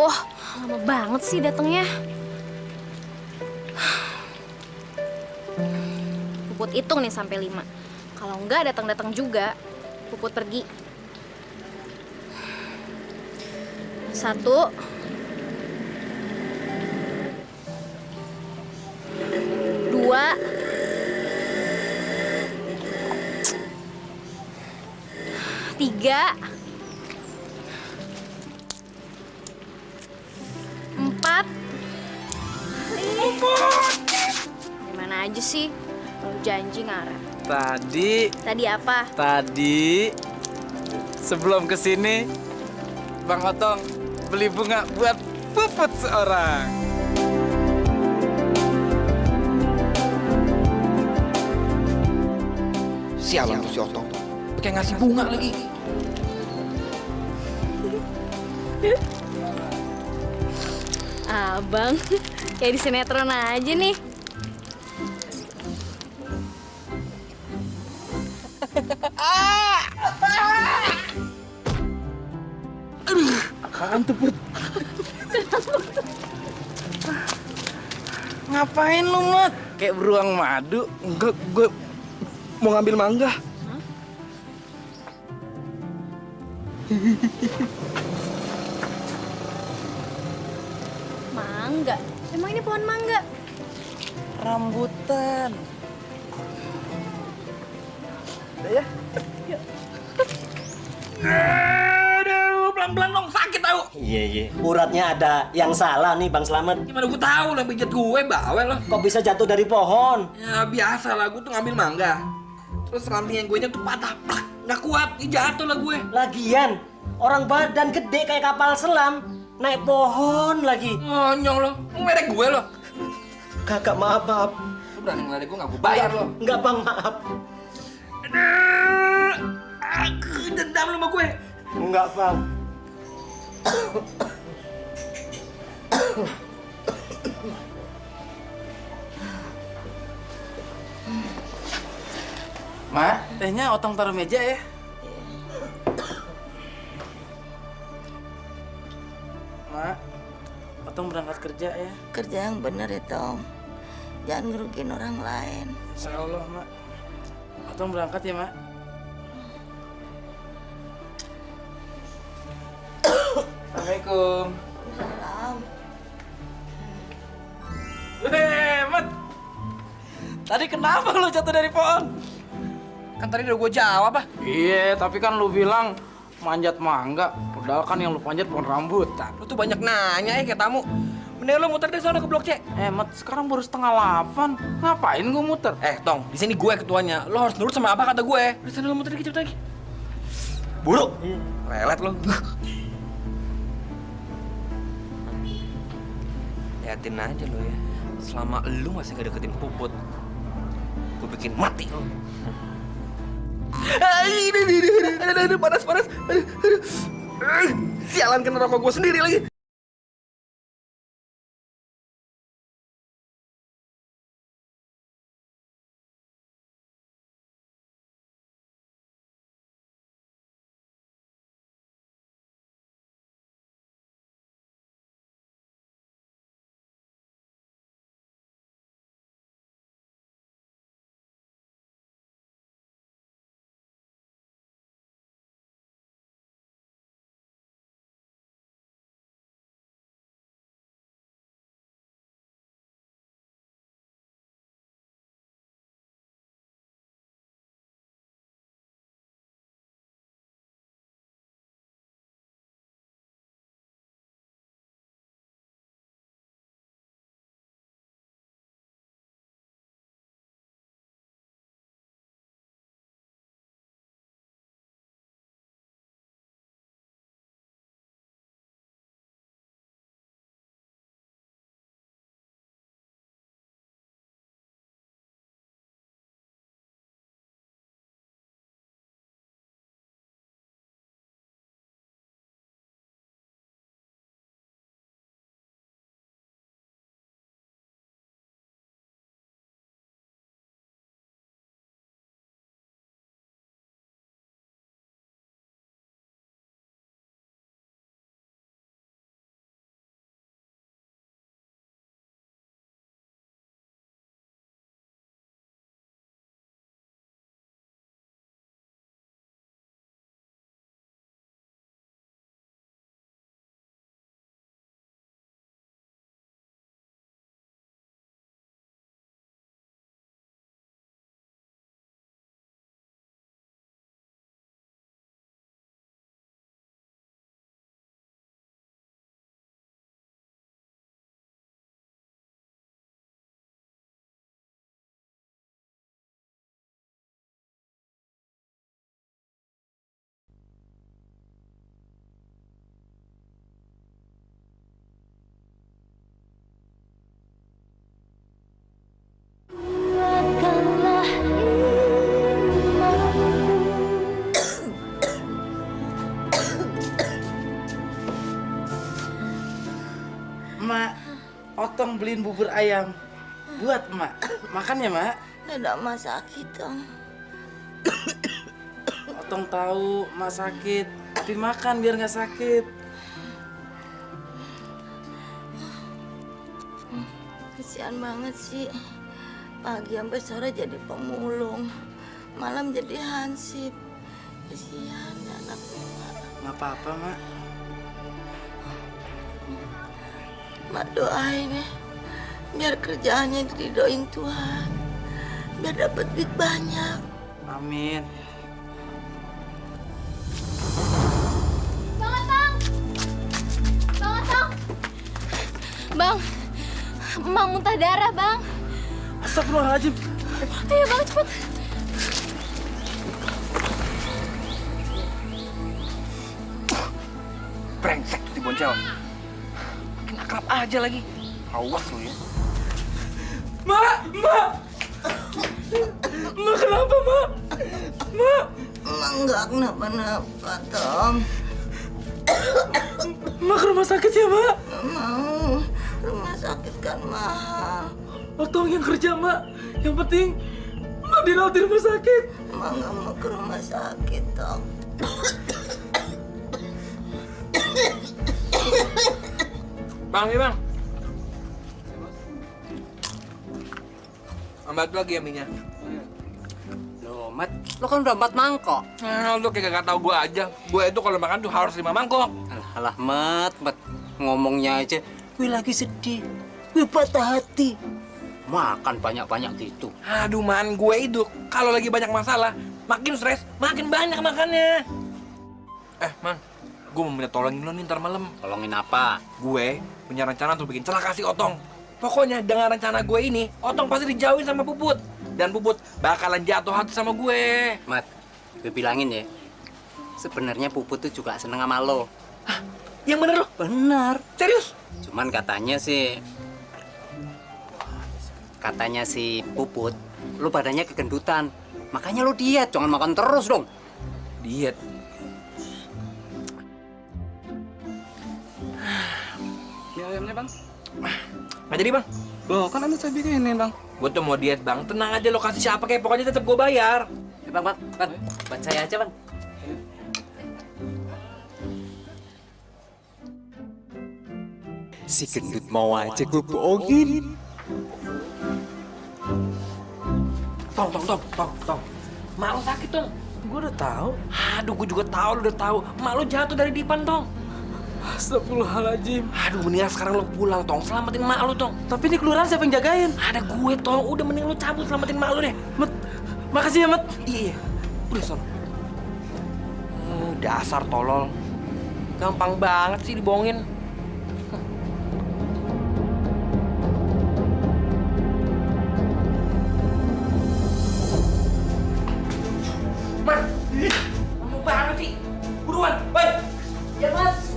lama banget sih datangnya. Puput hitung nih sampai 5. Kalau enggak datang-datang juga, Puput pergi. 1, 2, 3, 4. Gimana aja sih? Lu janji ngarep. Tadi apa? sebelum kesini, Bang Otong beli bunga buat Puput seorang. Sialan tuh si Otong. Pakai ngasih bunga lagi. Abang, kayak di sinetron aja nih. Apaan tuh, Put? Ngapain lu, Mat? Kayak beruang madu. Enggak, gue mau ngambil mangga. Mangga? Emang ini pohon mangga? Rambutan. Udah ya? Aduh, pelan-pelan dong, sakit tau. Iya. Uratnya ada yang salah nih, Bang Slamet. Gimana gue tahu lah pijat gue, bawel lo. Kok bisa jatuh dari pohon? Ya biasa lah, gue tuh ngambil mangga. Terus ranting yang gue nya tuh patah. Nggak kuat, jatuh lah gue. Lagian, orang badan gede kayak kapal selam, naik pohon lagi. Ngonyong lo, ngeledek gue lo. Kakak, maaf. Lo berani ngeledek gue, nggak gue bayar lo. Enggak, Bang, maaf. Aduh, aku dendam lo sama gue. Enggak, Bang. Mak, tehnya Otong taruh meja ya. Mak, Otong berangkat kerja ya. Kerja yang bener ya, Tom. Jangan ngerugiin orang lain. Insya Allah, Mak. Otong berangkat ya, Mak. Assalamualaikum. Salam. Mat. Tadi kenapa lu jatuh dari pohon? Kan tadi udah gue jawab ah. Iya, tapi kan lu bilang manjat mangga. Padahal kan yang lu panjat pohon rambutan. Lo tuh banyak nanya ya kayak tamu. Mending lo muter deh sana ke Blok C. Mat, sekarang baru 7:30. Ngapain gua muter? Tong, di sini gue ketuanya. Lo harus nurut sama apa kata gue. Di sana lo muter dikit cepet lagi. Buruk. Lelet lo. Liatin aja lo ya. Selama lo masih gak deketin Puput, gue bikin mati lo. Aduh, panas. Aduh. Sialan kena rokok gue sendiri lagi. Otong beliin bubur ayam buat emak. Makan ya, Mak. Dada emak sakit, Tong. Otong tahu emak sakit, tapi makan biar nggak sakit. Kesian banget sih. Pagi sampai sore jadi pemulung, malam jadi hansip. Kesian anak emak. Nggak apa-apa, Mak. Mak doain ya, biar kerjaannya didoain Tuhan, biar dapat duit banyak. Amin. Bang Otong! Bang Otong! Bang, Emang muntah darah, Bang. Astagfirullahaladzim. Ayo, Bang, cepet. Brengsek si Boncel. Makin akrab aja lagi. Awas lu ya. Mak! Mak kenapa, Mak? Mak! Emang nggak kenapa-napa, Tom. Mak ke rumah sakit ya, Mak? Nggak mau. Rumah sakit kan mahal. Otong yang kerja, Mak. Yang penting Mak dirawat di rumah sakit. Emang nggak mau ke rumah sakit, Tom. Bang, nih bang. Ambil lagi ya minyak. Loh, Mat, lo kan udah 4 mangkok. Nah, lu kayak gak tau gue aja. Gue itu kalau makan tuh harus 5 mangkok. Alah, Mat, ngomongnya aja. Gue lagi sedih, gue patah hati. Makan banyak-banyak gitu. Aduh man, gue itu kalau lagi banyak masalah, makin stres, makin banyak makannya. Man, gue mau minta tolongin lo nih ntar malam. Tolongin apa? Gue punya rencana untuk bikin celaka si Otong. Pokoknya dengan rencana gue ini, Otong pasti dijauhin sama Puput. Dan Puput bakalan jatuh hati sama gue. Mat, gue bilangin ya, sebenarnya Puput tuh juga seneng sama lo. Hah? Yang bener lo? Bener. Serius? Cuman katanya si Puput, lo badannya kegendutan. Makanya lo diet, jangan makan terus dong. Diet? Ya, ayamnya, Bang. Nggak jadi bang? Loh, kan nanti saya bikinin, Bang. Gue tuh mau diet bang, tenang aja lo kasih siapa kayak pokoknya tetap gue bayar. Bang, buat saya aja, Bang. Si gendut mau aja gue bohongin. Tong. Mak lo sakit, Tong. Gue udah tahu. Aduh, gue juga tahu, lo udah tahu. Mak lo jatuh dari dipan, Tong. Astagfirullahaladzim. Aduh, mendingan sekarang lo pulang, Tong. Selamatin mak lo, Tong. Tapi di kelurahan siapa yang jagain? Ada gue, Tong. Udah mending lo cabut, selamatin mak lo deh. Makasih ya, Mat. Iya. Udah, Son. Dasar tolol. Gampang banget sih dibohongin. Mat! Kamu banget sih. Buruan, baik. Ya, Mas.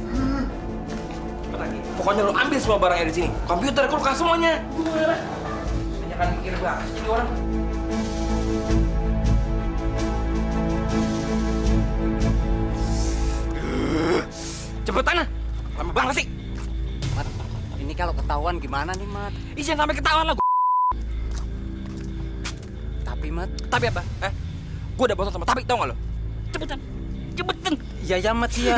Cepet lagi. Pokoknya lo ambil semua barangnya di sini. Komputer, kulkas, semuanya. Banyak kan mikir banget jadi orang. Cepetan ah. Lama banget sih. Mat, ini kalau ketahuan gimana nih, Mat? Jangan sampai ketahuan lah. Tapi, Mat. Tapi apa? Gue udah bosan sama tapi, tau gak lo? Cepetan. Iya, Mat, iya.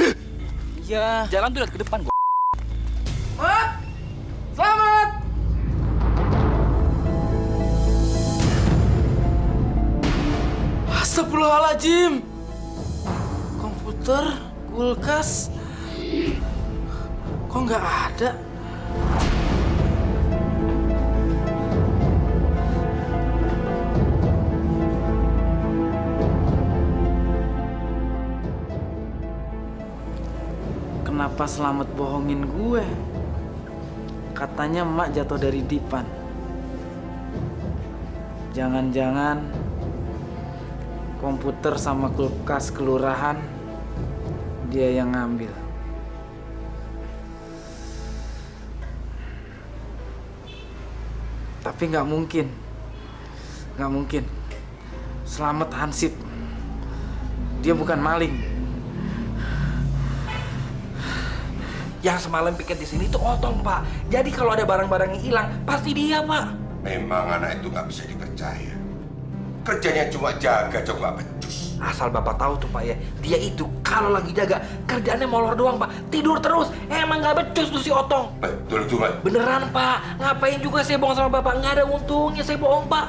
Iya. Jalan tuh lihat ke depan gue. Mat! Selamat! Astagfirullahaladzim. Komputer, kulkas, kok nggak ada? Kenapa Selamat bohongin gue? Katanya emak jatuh dari dipan. Jangan-jangan komputer sama kulkas kelurahan dia yang ngambil. Tapi nggak mungkin. Selamat hansip. Dia bukan maling. Yang semalam piket di sini itu Otong, Pak. Jadi kalau ada barang-barang yang hilang, pasti dia, Pak. Memang anak itu nggak bisa dipercaya. Kerjanya cuma jaga coba becus. Asal Bapak tahu tuh, Pak ya, dia itu kalau lagi jaga, kerjaannya molor doang, Pak. Tidur terus. Emang nggak becus tuh si Otong. Betul itu, Mat. Beneran, Pak. Ngapain juga saya bohong sama Bapak? Nggak ada untungnya saya bohong, Pak.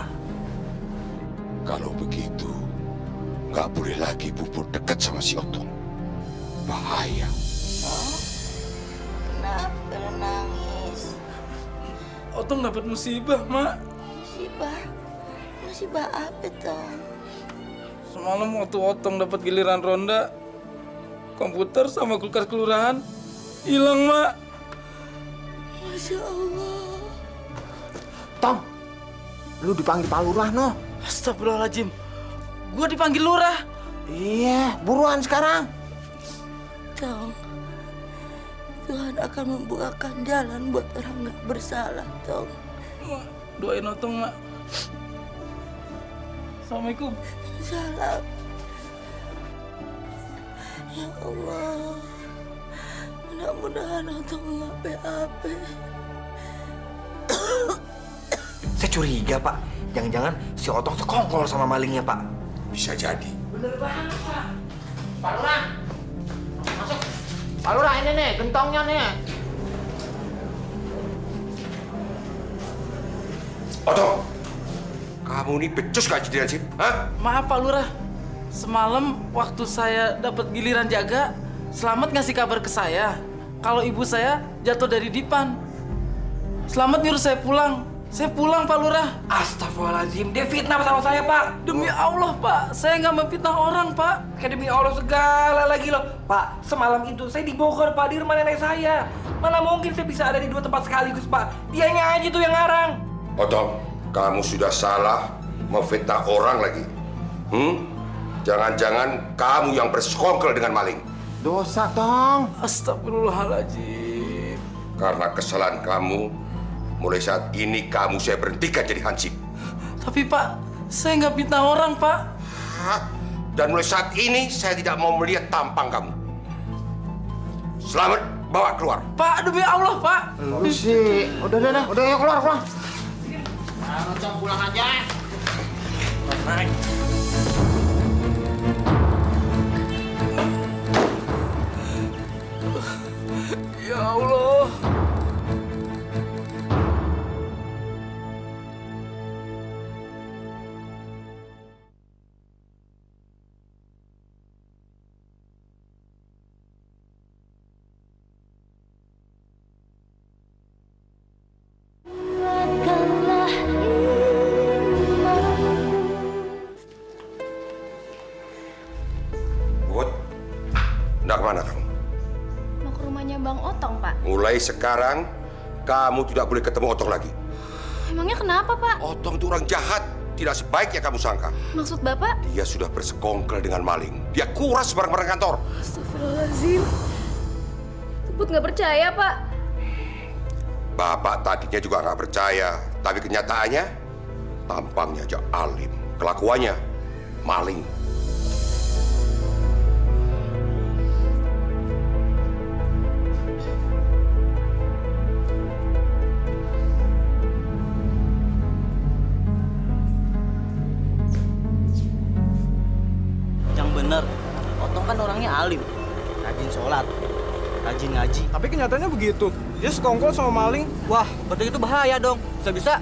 Kalau begitu, nggak boleh lagi Puput dekat sama si Otong. Bahaya. Kenapa lu nangis? Otong dapat musibah, Mak. Musibah? Musibah apa, Tong? Semalam waktu Otong dapat giliran ronda, komputer sama kulkas kelurahan hilang, Mak. Masya Allah. Tong, lu dipanggil Pak Lurah, noh. Astagfirullahaladzim. Gua dipanggil lurah. Iya, buruan sekarang. Tong, Tuhan akan membukakan jalan buat orang nggak bersalah, Tong. Mak, doain Otong, Mak. Assalamualaikum. Salam. Ya Allah, mudah-mudahan Otong nggak apa-apa. Saya curiga, Pak. Jangan-jangan si Otong sekongkol sama malingnya, Pak. Bisa jadi. Pak Lurah. Masuk. Pak Lurah, ini nih, gentongnya nih. Otong, kamu ini becus gak jadi sih? Hah? Maaf Pak Lurah. Semalam waktu saya dapat giliran jaga, Selamat ngasih kabar ke saya kalau ibu saya jatuh dari dipan. Selamat nyuruh saya pulang. Saya pulang, Pak Lurah. Astagfirullahaladzim, dia fitnah sama saya, Pak. Demi Allah, Pak. Saya nggak memfitnah orang, Pak. Kayak demi Allah segala lagi loh. Pak, semalam itu saya di Bogor, Pak, di rumah nenek saya. Mana mungkin saya bisa ada di 2 tempat sekaligus, Pak. Dianya aja tuh yang ngarang. Otong, kamu sudah salah memfitnah orang lagi. Jangan-jangan kamu yang bersekongkol dengan maling. Dosa, Tong. Astagfirullahaladzim. Karena kesalahan kamu, mulai saat ini kamu saya berhentikan jadi hansip. Tapi Pak, saya nggak fitnah orang, Pak. Dan mulai saat ini saya tidak mau melihat tampang kamu. Selamat, bawa keluar. Pak, demi Allah, Pak. Lu sih. Udah, yuk keluar. Nah, Tong, pulang aja. Ya Allah. Bud, hendak kemana kamu? Mau ke rumahnya Bang Otong, Pak. Mulai sekarang, kamu tidak boleh ketemu Otong lagi. Emangnya kenapa, Pak? Otong itu orang jahat, tidak sebaik yang kamu sangka. Maksud Bapak? Dia sudah bersekongkol dengan maling. Dia kuras barang-barang kantor. Astagfirullahaladzim. Tebut nggak percaya, Pak. Bapak tadinya juga nggak percaya, tapi kenyataannya, tampangnya aja alim, kelakuannya maling. Yang bener, Otong kan orangnya alim, rajin sholat, rajin ngaji. Tapi kenyataannya begitu. Dia sekongkol sama maling. Wah, berarti itu bahaya dong. Bisa-bisa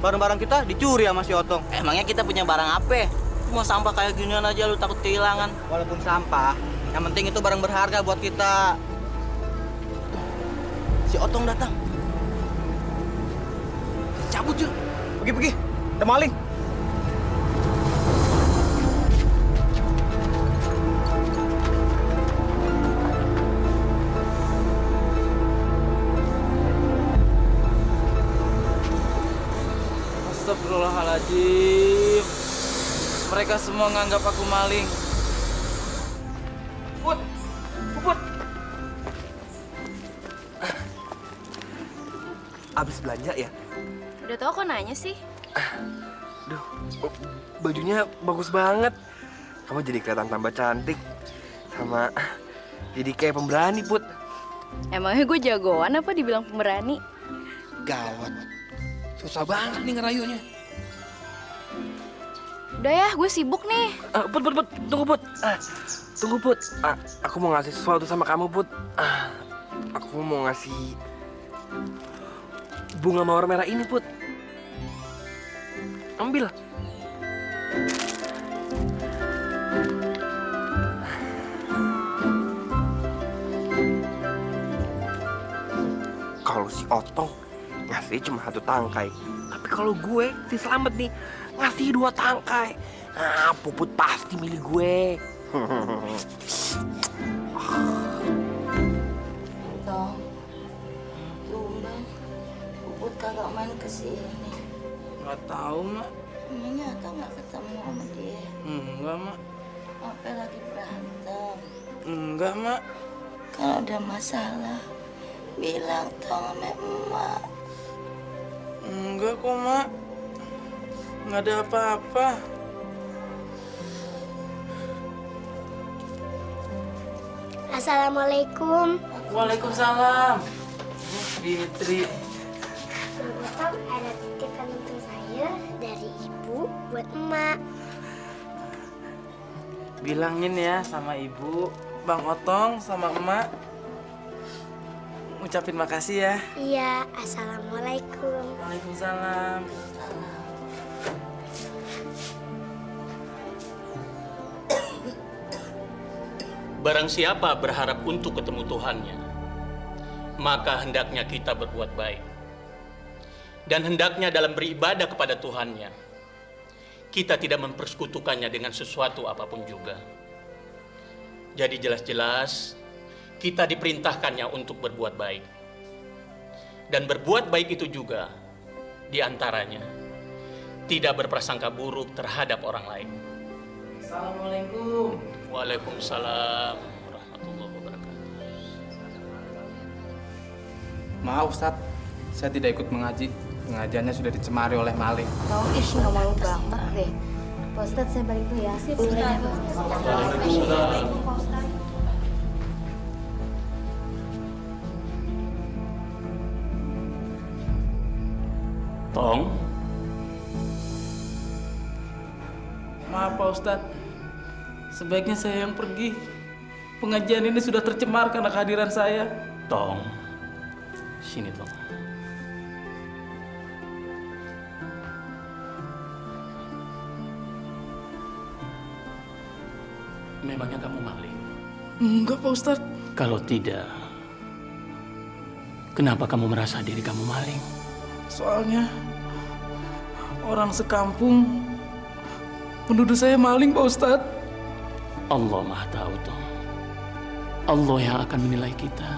barang-barang kita dicuri sama si Otong. Emangnya kita punya barang apa? Cuma sampah kayak ginian aja lu takut kehilangan. Walaupun sampah, yang penting itu barang berharga buat kita. Si Otong datang. Cabut yuk. Pergi. Ada maling. Astagfirullahaladzim. Mereka semua nganggap aku maling. Puput. Abis belanja ya? Udah tau kok nanya sih. Duh, bajunya bagus banget. Kamu jadi kelihatan tambah cantik. Sama jadi kayak pemberani, Put. Emangnya gue jagoan apa dibilang pemberani? Gawat. Susah banget nih ngerayunya. Udah ya, gue sibuk nih. Put, tunggu Put. Tunggu Put. Aku mau ngasih sesuatu sama kamu Put. Aku mau ngasih bunga mawar merah ini Put. Ambil. Kalau si Otong ngasih cuma 1 tangkai, tapi kalau gue si Slamet nih ngasih 2 tangkai. Puput pasti milih gue. Tong, tumben Puput kagak main kesini. Nggak tahu, Mak. Emangnya Atong nggak ketemu sama dia? Enggak, Mak. Apa lagi berantem? Enggak, Mak. Kalau ada masalah, bilang Tong sama emak. Enggak kok, Mak. Nggak ada apa-apa. Assalamualaikum. Waalaikumsalam. Fitri. Bang Otong, ada titipan untuk saya dari ibu buat emak. Bilangin ya sama ibu, Bang Otong sama emak. Ucapin makasih ya. Iya, assalamualaikum. Waalaikumsalam. Barang siapa berharap untuk ketemu Tuhannya, maka hendaknya kita berbuat baik. Dan hendaknya dalam beribadah kepada Tuhannya, kita tidak mempersekutukannya dengan sesuatu apapun juga. Jadi jelas-jelas kita diperintahkannya untuk berbuat baik. Dan berbuat baik itu juga diantaranya tidak berprasangka buruk terhadap orang lain. Assalamualaikum. Waalaikumsalam warahmatullahi wabarakatuh. Maaf Ustadz, saya tidak ikut mengaji. Pengajiannya sudah dicemari oleh maling. Tau, ih nggak malu banget deh. Pak Ustadz, saya balik dulu ya. Sip, Tong, Maaf Pak Ustadz. Sebaiknya saya yang pergi. Pengajian ini sudah tercemar karena kehadiran saya. Tong, sini Tong. Memangnya kamu maling? Enggak Pak Ustadz. Kalau tidak, kenapa kamu merasa diri kamu maling? Soalnya orang sekampung menuduh saya maling Pak Ustadz. Allah Maha Tahu, Tong. Allah yang akan menilai kita.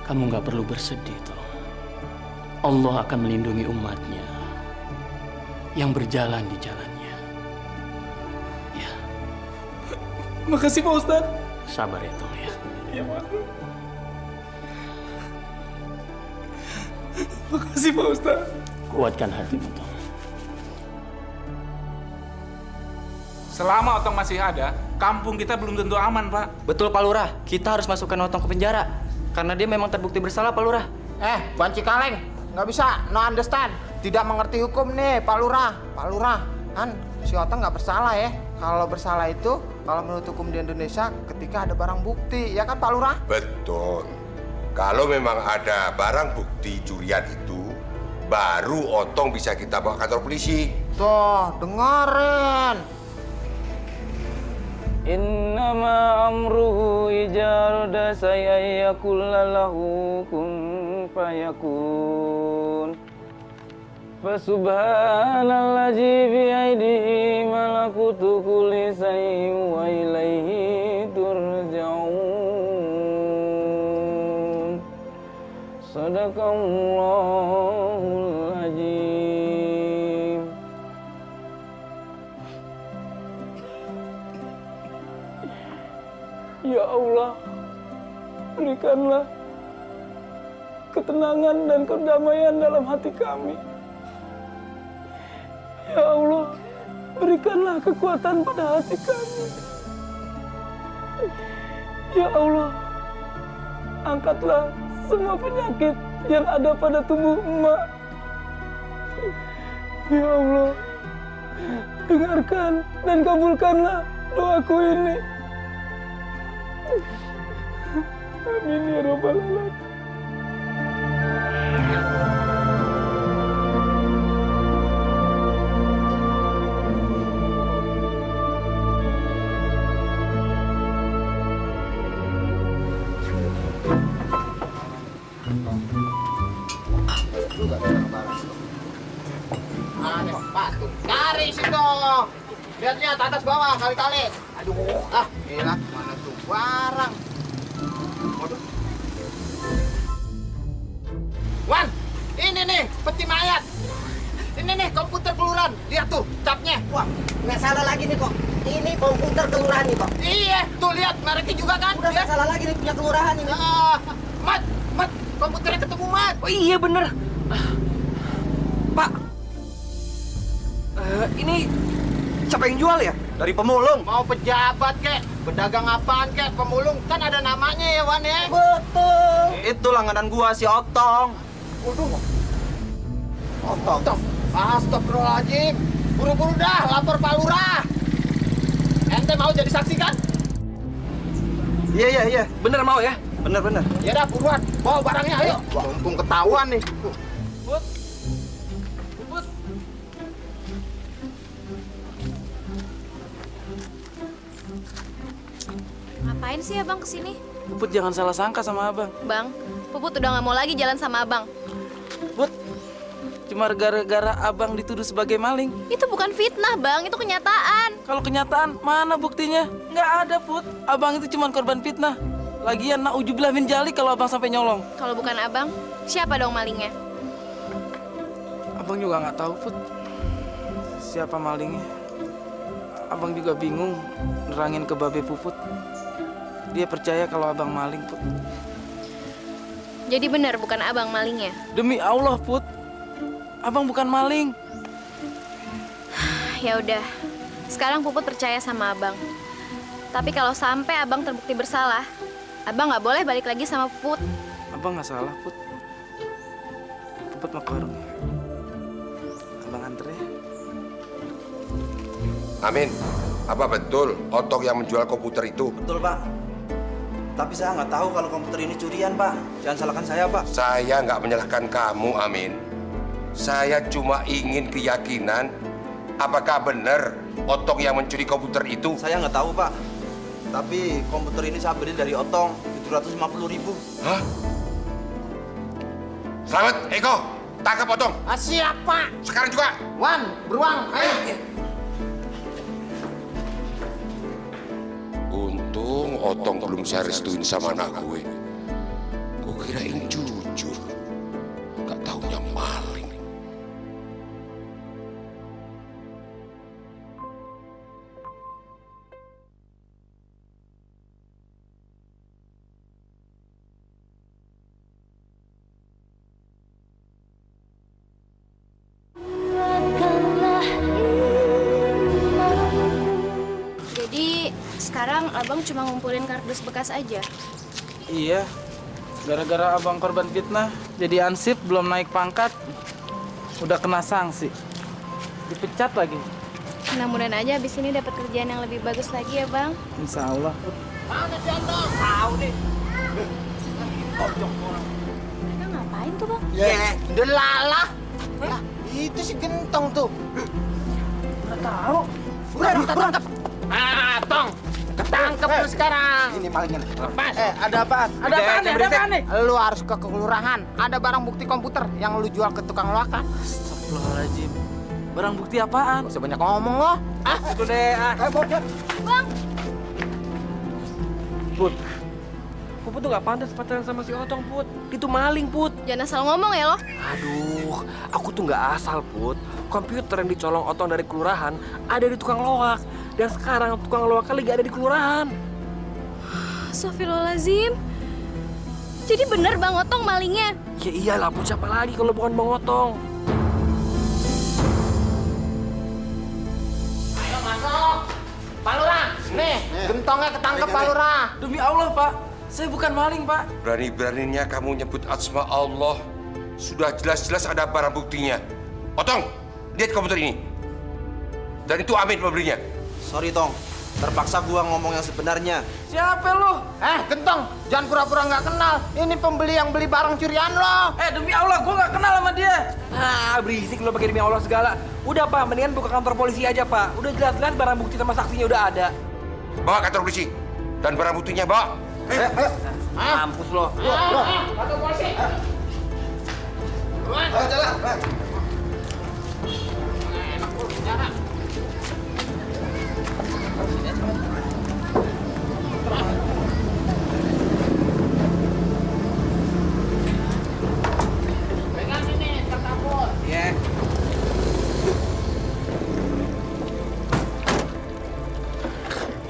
Kamu nggak perlu bersedih, Tong. Allah akan melindungi umatnya yang berjalan di jalannya. Ya, Makasih Pak Ustadz. sabar ya, Tong ya. Iya Pak. Makasih Pak Ustadz. Kuatkan hatimu, Tong. Selama Otong masih ada, kampung kita belum tentu aman, Pak. Betul Pak Lurah, kita harus masukkan Otong ke penjara. Karena dia memang terbukti bersalah Pak Lurah. Buan Cikaleng, nggak bisa, no understand. Tidak mengerti hukum nih, Pak Lurah. Pak Lurah, kan si Otong nggak bersalah ya. Kalau bersalah itu, kalau menurut hukum di Indonesia, ketika ada barang bukti, ya kan Pak Lurah? Betul. Kalau memang ada barang bukti curian itu, baru Otong bisa kita bawa kantor polisi. Tuh, dengerin. Innama amruhu ijarada sayyakulallahu kun fayakun. Fasubhanallazi bi'aidihi malakutu kulli syai'in wa ilaihi turja'un. Sadaqallahul azim. Ya Allah, berikanlah ketenangan dan kedamaian dalam hati kami. Ya Allah, berikanlah kekuatan pada hati kami. Ya Allah, angkatlah semua penyakit yang ada pada tubuh emak. Ya Allah, dengarkan dan kabulkanlah doaku ini. Amin ya Rabbal Alamin. Cari situ. Lihatnya atas bawah kali-kali. Aduh, gila mana tuh barang. Waduh. Wan, ini nih peti mayat. Ini nih komputer kelurahan. Lihat tuh capnya. Wah, nggak salah lagi nih kok. Ini komputer kelurahan nih kok. Iya, tuh lihat mereknya juga kan. Udah nggak salah lagi nih punya kelurahan ini. Mat, komputernya ketemu Mat. Oh iya bener. Pak, ini siapa yang jual ya? Dari pemulung. Mau pejabat kek, pedagang apaan kek, pemulung kan ada namanya ya Wan ya. Betul. Itu langganan gua si Otong. Waduh. Otong. Astagfirullahaladzim. Buru-buru dah lapor Pak Lurah. Ente mau jadi saksi kan? Iya. Bener mau ya? Bener. Ya dah buruan, bawa barangnya ayo. Mumpung ketahuan nih. Put. Ngapain sih abang kesini? Puput jangan salah sangka sama abang. Bang, Puput udah nggak mau lagi jalan sama abang. Put, cuma gara-gara abang dituduh sebagai maling. Itu bukan fitnah bang, itu kenyataan. Kalau kenyataan, mana buktinya? Nggak ada, Put. Abang itu cuma korban fitnah. Lagian na'udzubillah min dzalik kalau abang sampai nyolong. Kalau bukan abang, siapa dong malingnya? Abang juga nggak tahu, Put. Siapa malingnya? Abang juga bingung nerangin ke Babe Puput. Dia percaya kalau abang maling, Put. Jadi benar bukan abang malingnya? Demi Allah, Put. Abang bukan maling. Ya udah, sekarang Puput percaya sama abang. Tapi kalau sampai abang terbukti bersalah, abang nggak boleh balik lagi sama Puput. Abang nggak salah, Put. Puput mau ke warung. Abang anter ya. Amin, apa betul Otong yang menjual komputer itu? Betul, Pak. Tapi saya nggak tahu kalau komputer ini curian, Pak. Jangan salahkan saya, Pak. Saya nggak menyalahkan kamu, Amin. Saya cuma ingin keyakinan apakah benar Otong yang mencuri komputer itu. Saya nggak tahu, Pak. Tapi komputer ini saya beli dari Otong 750.000. Hah? Selamat, Eko. Tangkap Otong. Siap Pak. Sekarang juga. Wan, beruang, ayo. Untung Otong belum saya restuin sama anak gue. Gue kirain jujur. Gak taunya maling. Jadi sekarang abang cuma ngumpulin kardus bekas aja. Iya. Gara-gara abang korban fitnah, jadi ansip belum naik pangkat. Udah kena sanksi. Dipecat lagi. Mudah-mudahan aja abis ini dapat kerjaan yang lebih bagus lagi ya bang. Insya Allah. Mana si Otong? Tahu nih. Mereka ngapain tuh bang? Ya, delalah. Lah, itu si Gentong tuh. Nggak tahu. Udah, tangkap. Tong. Ketangkep lu sekarang. Ini malingnya nih. Lepas. Ada apaan? Ada apaan nih? Ada apaan nih? Lu harus ke kelurahan. Ada barang bukti komputer yang lu jual ke tukang loakan. Astagfirullahaladzim. Barang bukti apaan? Gak usah banyak ngomong lo. Itu deh. Bang, Put, Put tuh gak pantas pacaran sama si Otong, Put. Itu maling, Put. jangan asal ngomong ya lo. Aduh, aku tuh nggak asal, Put. Komputer yang dicolong Otong dari kelurahan ada di tukang loak. Dan sekarang tukang loak lagi ada di kelurahan. Astagfirullahaladzim. Jadi bener Bang Otong malingnya? Ya iyalah, Put. Siapa lagi kalau bukan Bang Otong? Ayo masuk. Pak Lurah, nih, Gentongnya ketangkep Pak Lurah. Demi Allah, Pak. Saya bukan maling, Pak. Berani-beraninya kamu nyebut asma Allah. Sudah jelas-jelas ada barang buktinya. Otong, lihat komputer ini. Dan itu Amin pembelinya. Sorry, Tong. Terpaksa gua ngomong yang sebenarnya. Siapa lu? Gentong, jangan pura-pura nggak kenal. Ini pembeli yang beli barang curian lo. Demi Allah, gua nggak kenal sama dia. Berisik lo pakai demi Allah segala. Udah Pak, mendingan buka kantor polisi aja Pak. Udah jelas-jelas barang bukti sama saksinya udah ada. Bawa kantor polisi. Dan barang buktinya bawa. Mampus lo. Kantor polisi. Ayo jalan.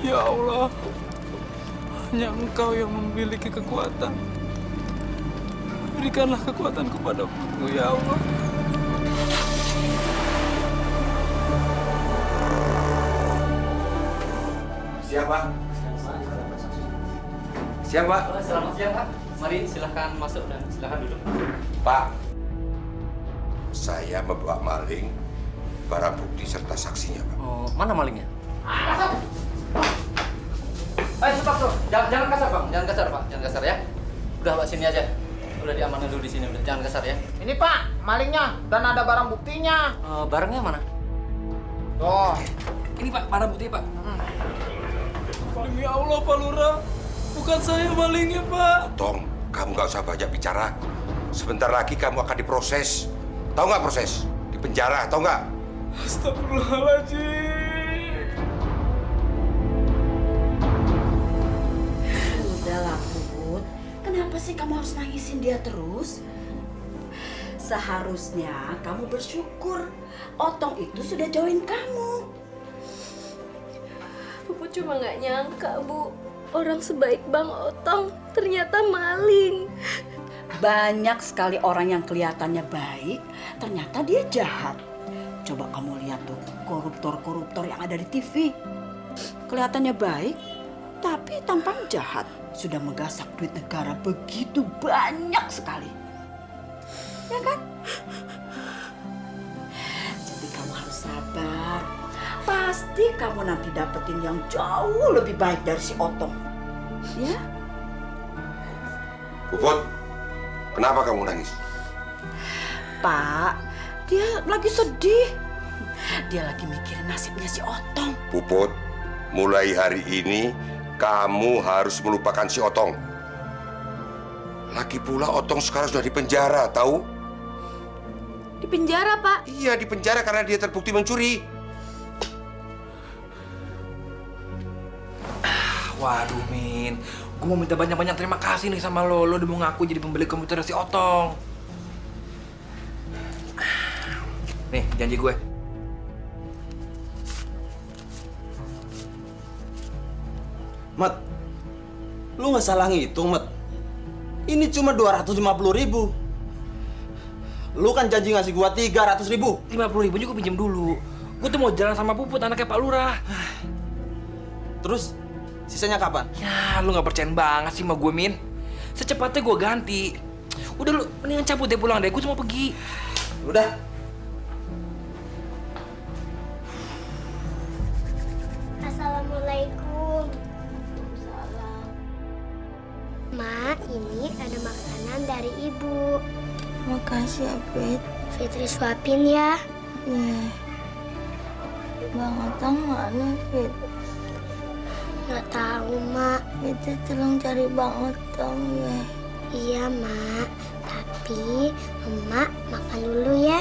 Ya Allah, hanya Engkau yang memiliki kekuatan. Berikanlah kekuatan kepadaku, ya Allah. Siapa? Siapa? Selamat siang, Pak. Mari silahkan masuk dan silahkan duduk. Pak, saya membawa maling, barang bukti serta saksinya, Pak. Oh, mana malingnya? Stop, stop. Jangan kasar, Bang. Jangan kasar, Pak. Jangan kasar ya. Udah, Pak, sini aja. Udah diamankan dulu di sini. Udah, jangan kasar ya. Ini Pak, malingnya dan ada barang buktinya. Barangnya mana? Tuh. Ini Pak, barang bukti Pak. Demi Allah, Pak Lurah. Bukan saya malingnya, Pak. Tong, kamu nggak usah banyak bicara. Sebentar lagi kamu akan diproses. Tahu nggak proses? Di penjara, tahu nggak? Astagfirullahaladzim. Udahlah, Puput. Kenapa sih kamu harus nangisin dia terus? Seharusnya kamu bersyukur. Otong itu sudah jauhin kamu. Puput cuma nggak nyangka, Bu. Orang sebaik Bang Otong ternyata maling. Banyak sekali orang yang kelihatannya baik, ternyata dia jahat. Coba kamu lihat tuh, koruptor-koruptor yang ada di TV. Kelihatannya baik, tapi tampang jahat. Sudah menggasak duit negara begitu banyak sekali. Ya kan? Jadi kamu harus sabar. Pasti kamu nanti dapetin yang jauh lebih baik dari si Otong. Ya? Puput, kenapa kamu nangis? Pak, dia lagi sedih. Dia lagi mikirin nasibnya si Otong. Puput, mulai hari ini kamu harus melupakan si Otong. Lagi pula Otong sekarang sudah di penjara, tahu? Di penjara, Pak. Iya, di penjara karena dia terbukti mencuri. Waduh, Min. Gue mau minta banyak-banyak terima kasih nih sama lo. Lo udah mau ngaku jadi pembeli komputer si Otong. Nih, janji gue. Mat, lu nggak salah ngitung, Mat. Ini cuma 250.000. Lu kan janji ngasih gua 300.000. 50.000 juga pinjam dulu. Gue tuh mau jalan sama Puput, anaknya Pak Lurah. Terus sisanya kapan? Ya, lu nggak percaya banget sih sama gue, Min. Secepatnya gue ganti. Udah lu, mendingan cabut deh pulang deh. Gue cuma pergi. Udah. Assalamualaikum. Ma, ini ada makanan dari Ibu. Makasih ya, Fit. Fitri suapin ya. Bang Otong mana, Fit? Nggak tahu, Mak. Itu tolong cari Bang Otong ya. Iya, Mak. Tapi Emak makan dulu ya.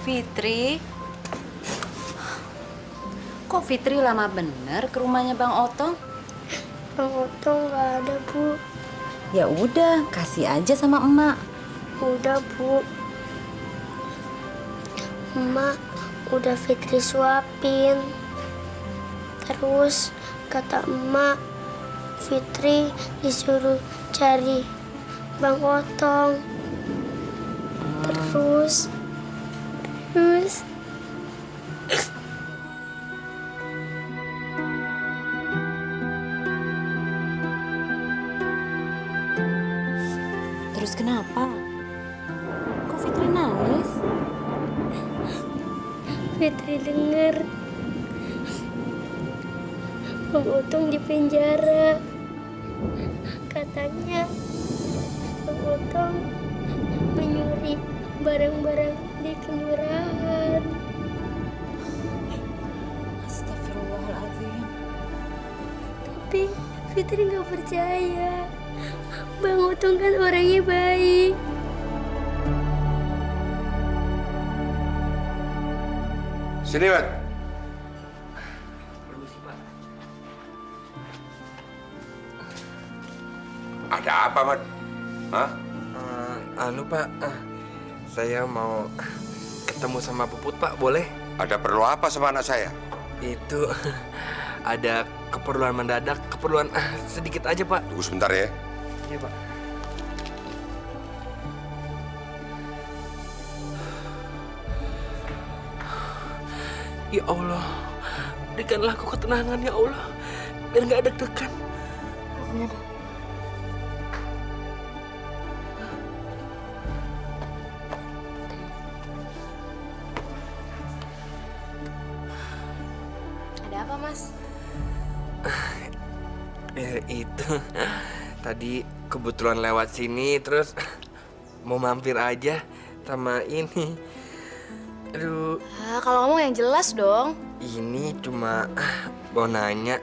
Fitri. Kok Fitri lama bener ke rumahnya Bang Otong? Bang Otong nggak ada, Bu. Ya udah, kasih aja sama emak. Udah, Bu. Emak, udah Fitri suapin. Terus kata emak, Fitri disuruh cari Bang Otong. Terus Terus kenapa? Kok Fitri nangis? Fitri dengar Bang Otong di penjara. Katanya Bang Otong menyuri barang-barang di kelurahan. Astagfirullahaladzim. Tapi Fitri nggak percaya. Bang Otong kan orangnya baik. Sini, Mat. Ada apa, Mat? Hah? Pak, saya mau ketemu sama Puput, Pak, boleh? Ada perlu apa sama anak saya? Itu ada keperluan mendadak, keperluan sedikit aja, Pak. Tunggu sebentar ya. Iya, Pak. Ya Allah, berikanlah aku ketenangan ya Allah, biar nggak deg-degan. Amin. Ada apa, Mas? Itu tadi kebetulan lewat sini terus mau mampir aja sama ini. Aduh, Kalau ngomong yang jelas dong. ini cuma mau nanya,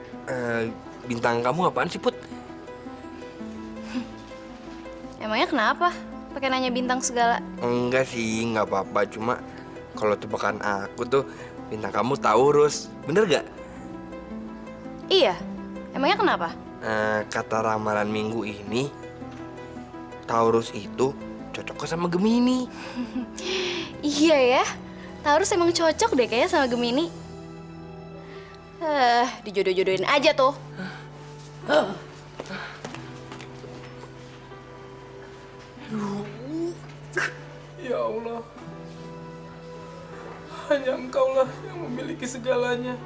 bintang kamu apaan sih, Put? Emangnya kenapa? Pakai nanya bintang segala. Enggak sih, nggak apa-apa. Cuma kalau tebakan aku tuh bintang kamu Taurus, bener gak? Iya. Emangnya kenapa? Kata ramalan minggu ini, Taurus itu cocok sama Gemini. Iya ya. Taurus emang cocok deh kayaknya sama Gemini. Dijodoh-jodohin aja tuh. Ya Allah, hanya Engkaulah yang memiliki segalanya.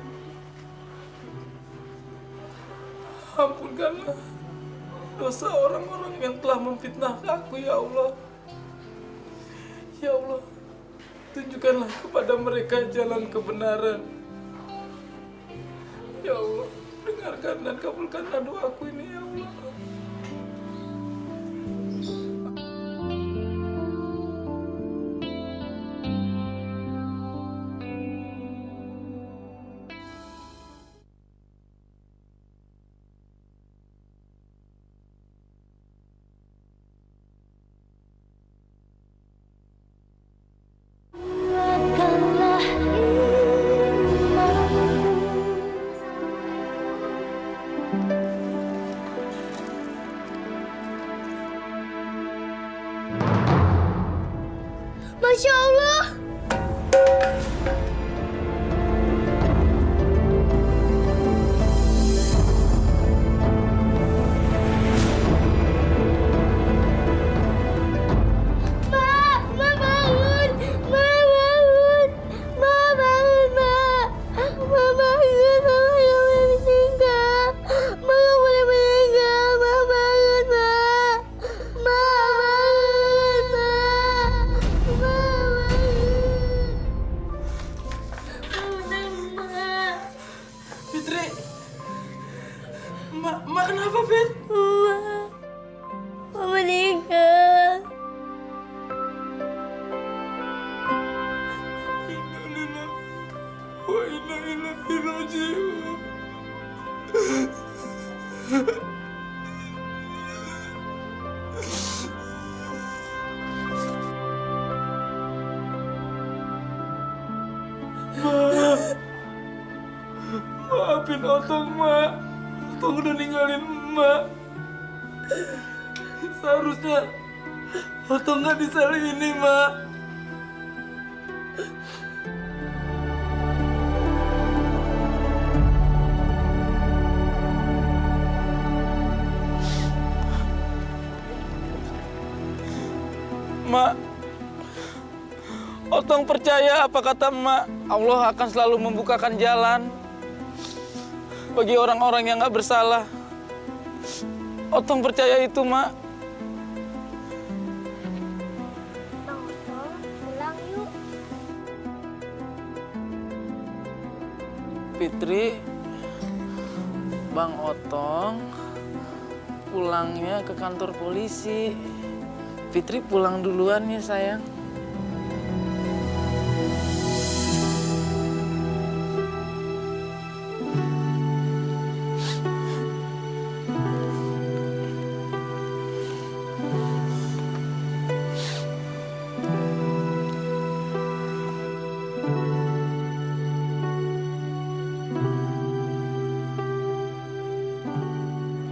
Ampunkanlah dosa orang-orang yang telah memfitnah aku, ya Allah. Ya Allah, tunjukkanlah kepada mereka jalan kebenaran. Ya Allah, dengarkan dan kabulkanlah doaku ini, ya Allah. Masya Allah. Ma kenapa, Fit? Ma meninggal. Innalillahi wa inna ilaihi raji'un. Maafin Otong, Ma. Otong udah ninggalin Emak. Seharusnya Otong gak di sel ini, Mak. Mak. Otong percaya apa kata Mak, Allah akan selalu membukakan jalan bagi orang-orang yang nggak bersalah. Otong percaya itu, Mak. Bang Otong, pulang yuk. Fitri, Bang Otong pulangnya ke kantor polisi. Fitri pulang duluan ya, sayang.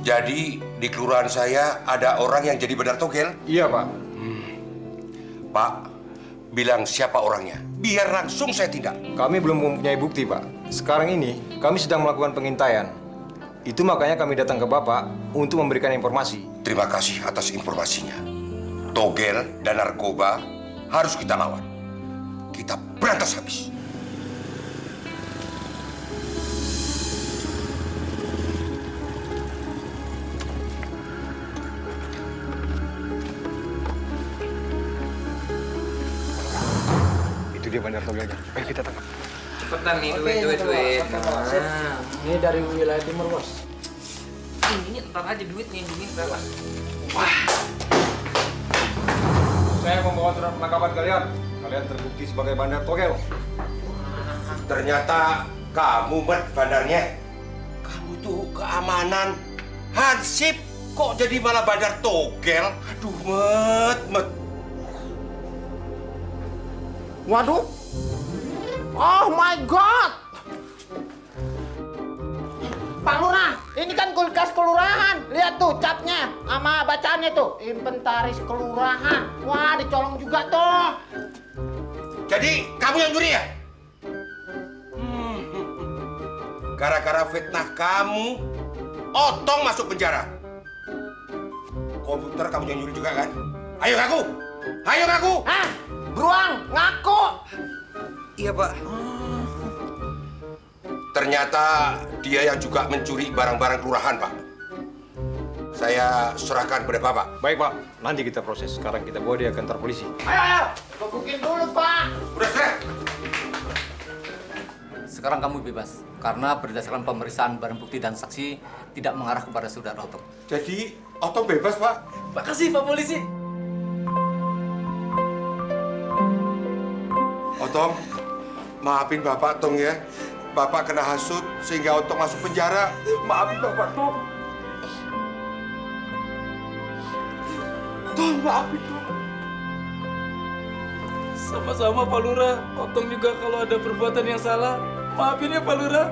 Jadi di kelurahan saya ada orang yang jadi bandar togel? Iya, Pak. Pak, bilang siapa orangnya. Biar langsung saya tindak. Kami belum mempunyai bukti, Pak. Sekarang ini kami sedang melakukan pengintaian. Itu makanya kami datang ke Bapak untuk memberikan informasi. Terima kasih atas informasinya. Togel dan narkoba harus kita lawan. Kita berantas habis. Itu dia bandar togelnya. Ayo kita tangkap. Cepetan nih, duit. Ini dari wilayah timur, Bos. Ini ntar aja duit nih, berapa? Saya membawa surat penangkapan kalian. Kalian terbukti sebagai bandar togel. Ternyata kamu, Met, bandarnya. Kamu tuh keamanan. Hansip, kok jadi malah bandar togel? Aduh, Met. Waduh. Oh my God. Pak Lurah, ini kan kulkas kelurahan. Lihat tuh capnya sama bacaannya tuh. Inventaris kelurahan. Wah, dicolong juga tuh. Jadi, kamu yang nyuri ya? Gara-gara fitnah kamu, Otong masuk penjara. Komputer kamu yang nyuri juga kan? Ayo ngaku! Ayo ngaku! Hah? Beruang, ngaku! Iya, Pak. Ternyata dia yang juga mencuri barang-barang kelurahan, Pak. Saya serahkan pada Bapak. Baik, Pak. Nanti kita proses. Sekarang kita bawa dia ke kantor polisi. Ayo, kebukin dulu, Pak. Udah serah! Sekarang kamu bebas, karena berdasarkan pemeriksaan barang bukti dan saksi tidak mengarah kepada saudara Otong. Jadi, Otong bebas, Pak? Makasih, Pak Polisi. Otong, maafin Bapak, Tong ya. Bapak kena hasut sehingga Otong masuk penjara. Maafin Bapak, Tong. Tong, maafin Tong. Sama-sama, Pak Lurah. Otong juga kalau ada perbuatan yang salah, maafin ya, Pak Lurah.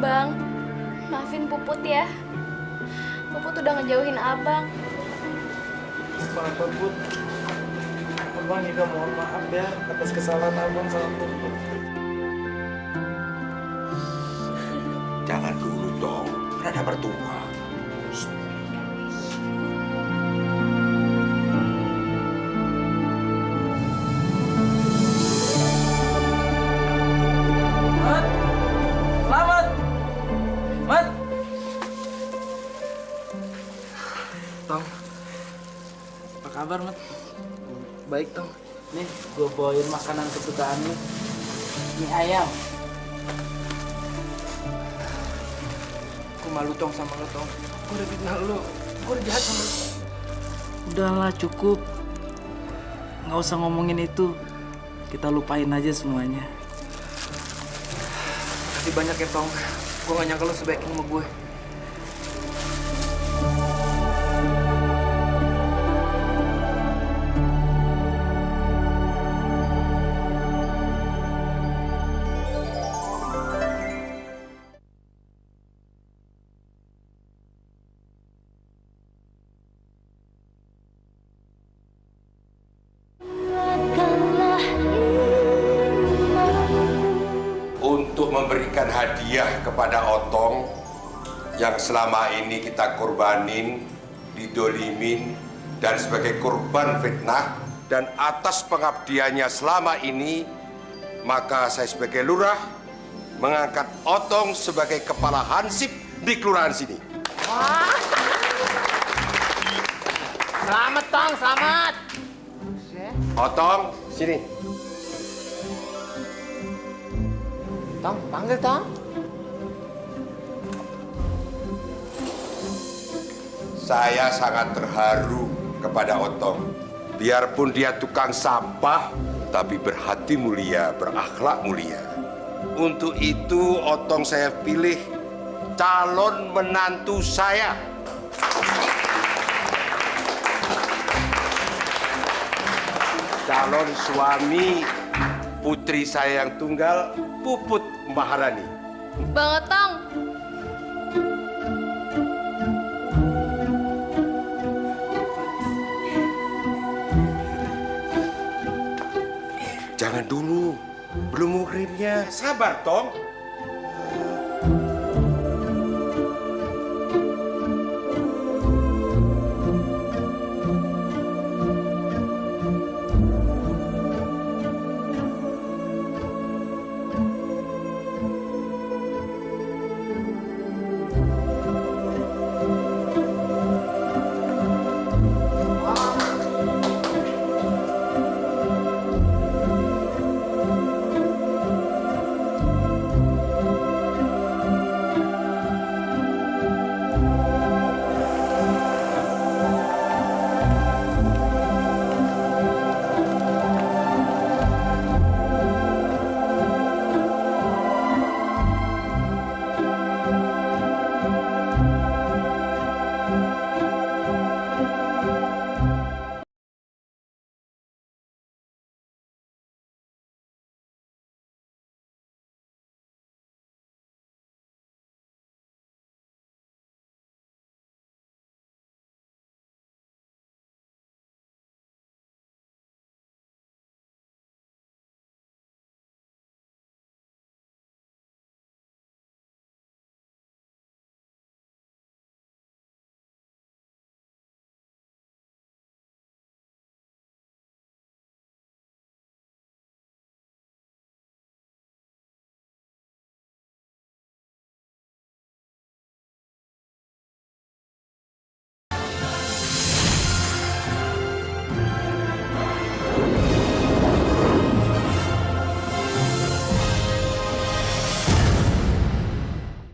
Bang, maafin Puput ya. Puput udah ngejauhin abang. Maaf, Puput. Abang juga mohon maaf ya atas kesalahan abang sama Puput. Jangan dulu, Tong. Ada mertua. Selamat! Mat! Tong, apa kabar, Mat? Baik, Tong. Nih, gue bawain makanan kesukaan lu. Mie ayam. Gue malu, Tong, sama lo, Tong. Gue udah fitnah lu. Gue udah jahat sama lu. Udahlah, cukup. Nggak usah ngomongin itu. Kita lupain aja semuanya. Makasih banyak ya, Tong. Gue gak nyangka lo sebaik ini sama gue. Untuk memberikan hadiah kepada Otong, yang selama ini kita korbanin, didolimin, dan sebagai korban fitnah, dan atas pengabdiannya selama ini, maka saya sebagai lurah mengangkat Otong sebagai kepala hansip di kelurahan sini. Selamat, Tong, selamat. Otong, sini. Tong, panggil, Tong. Saya sangat terharu kepada Otong. Biarpun dia tukang sampah, tapi berhati mulia, berakhlak mulia. Untuk itu Otong saya pilih calon menantu saya. Calon suami putri saya yang tunggal, Puput Maharani. Bang Otong, Jangan dulu, belum muhrimnya. Sabar, Tong.